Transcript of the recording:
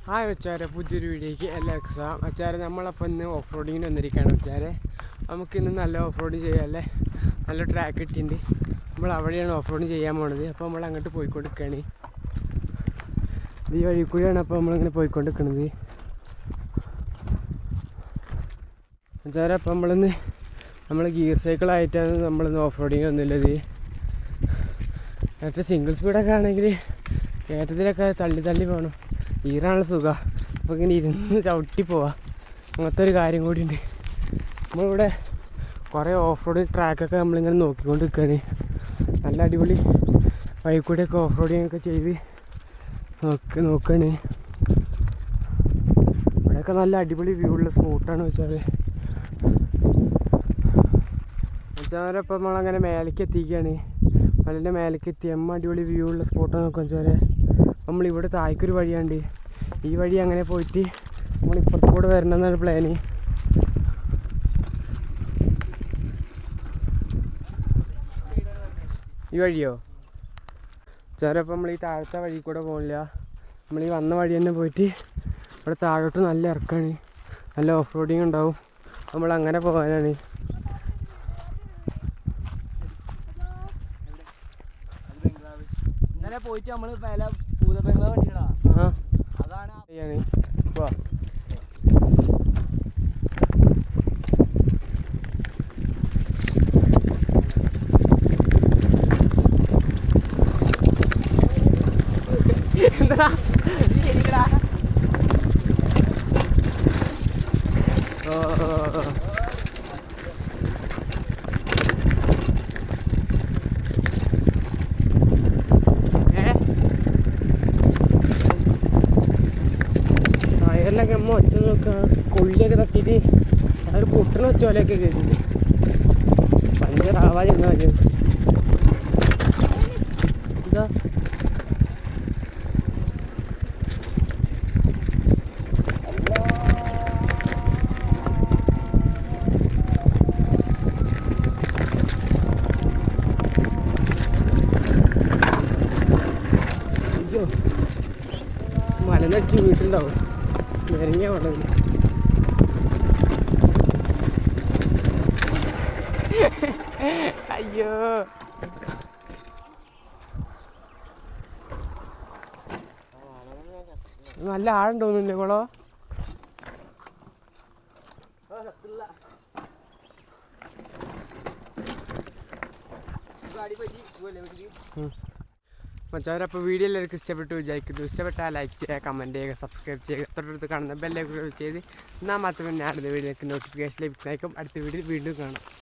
Hi വെച്ചാരെ, പുതിയൊരു വീഡിയോയ്ക്ക് എല്ലാവർക്കും സ്വാഗതം. വെച്ചാരെ, നമ്മളപ്പോൾ ഇന്ന് ഓഫ് റോഡിങ്ങിന് വന്നിരിക്കുകയാണ്. വെച്ചാരെ, നമുക്കിന്ന് നല്ല ഓഫ് റോഡിങ് ചെയ്യാമല്ലേ. നല്ല ട്രാക്ക് കിട്ടിയിട്ടുണ്ട്. നമ്മൾ അവിടെയാണ് ഓഫ് റോഡിങ് ചെയ്യാൻ പോണത്. അപ്പോൾ നമ്മൾ അങ്ങോട്ട് പോയിക്കൊണ്ടിരിക്കുകയാണ്. ഈ വഴി കൂടിയാണ് അപ്പോൾ നമ്മളിങ്ങനെ പോയിക്കൊണ്ടിരിക്കുന്നത്. വെച്ചാരെ, അപ്പോൾ നമ്മൾ ഗിയർ സൈക്കിളായിട്ടാണ് നമ്മളിന്ന് ഓഫ് റോഡിങ് വന്നുള്ളത്. മറ്റേ സിംഗിൾ സ്പീഡൊക്കെ ആണെങ്കിൽ കയറ്റത്തിലൊക്കെ തള്ളി പോകണം. ഈറാനുള്ള സുഖം. അപ്പോൾ ഇങ്ങനെ ഇരുന്ന് ചവിട്ടി പോവാം. അങ്ങനത്തെ ഒരു കാര്യം കൂടിയുണ്ട്. നമ്മളിവിടെ കുറേ ഓഫ് റോഡ് ട്രാക്കൊക്കെ നമ്മളിങ്ങനെ നോക്കിക്കൊണ്ട് നിൽക്കുകയാണ്. നല്ല അടിപൊളി വഴി കൂടെയൊക്കെ ഓഫ് റോഡിങ് ഒക്കെ ചെയ്ത് നോക്കുകയാണ്. ഇവിടെയൊക്കെ നല്ല അടിപൊളി വ്യൂ ഉള്ള സ്പോട്ടാണ് വെച്ചാൽ ഇപ്പം നമ്മളങ്ങനെ മേലേക്ക് എത്തിക്കുകയാണ്. മലൻ്റെ മേലേക്ക് എത്തി അടിപൊളി വ്യൂ ഉള്ള സ്പോട്ടാണ് നോക്കുക വെച്ചാൽ നമ്മളിവിടെ താഴേക്കൊരു വഴിയുണ്ട്. ഈ വഴി അങ്ങനെ പോയിട്ട് നമ്മളിപ്പുറത്ത് കൂടെ വരണമെന്നാണ് പ്ലാന്. ഈ വഴിയോ ചിലപ്പോൾ നമ്മൾ ഈ താഴത്തെ വഴി കൂടെ പോകില്ല. നമ്മൾ ഈ വന്ന വഴി തന്നെ പോയിട്ട് ഇവിടെ താഴോട്ട് നല്ല ഇറക്കാണ്. നല്ല ഓഫ് റോഡിങ് ഉണ്ടാവും. നമ്മളങ്ങനെ പോകാനാണ്. പോയിട്ട് നമ്മള് പൂതബംഗ്ലാവ് കണ്ടിട്ടാ. അതാണ് എന്താ ടയറിലൊക്കെ അമ്മ ഒച്ച നോക്കുക. കൊള്ളിയൊക്കെ തട്ടിയിട്ട് അതൊരു പൊട്ടണ ഒച്ച പോലെയൊക്കെ കേട്ടിട്ടുണ്ട്. പഞ്ചറാവാതിരുന്ന കാര്യം എന്താ മലനടിച്ച് വീട്ടിലുണ്ടാവും. നിരങ്ങിയ കൊണ്ടത് അയ്യോ. നല്ല ആഴുണ്ടോന്നില്ലേ കുളോ? മച്ചാവരപ്പോൾ വീഡിയോ എല്ലാവർക്കും ഇഷ്ടപ്പെട്ടു വിചാരിക്കുന്നു. ഇഷ്ടപ്പെട്ടാൽ ലൈക്ക് ചെയ്യുക, കമൻറ്റ് ചെയ്യുക, സബ്സ്ക്രൈബ് ചെയ്യുക. തൊട്ടടുത്ത് കാണുന്ന ബെല്ലൈക്കൺ ചെയ്ത് എന്നാൽ മാത്രമേ ഞാൻ അടുത്ത വീഡിയോക്ക് നോട്ടിഫിക്കേഷൻ ലഭിക്കുന്നതായിരിക്കും. അടുത്ത വീഡിയോയിൽ വീണ്ടും കാണാം.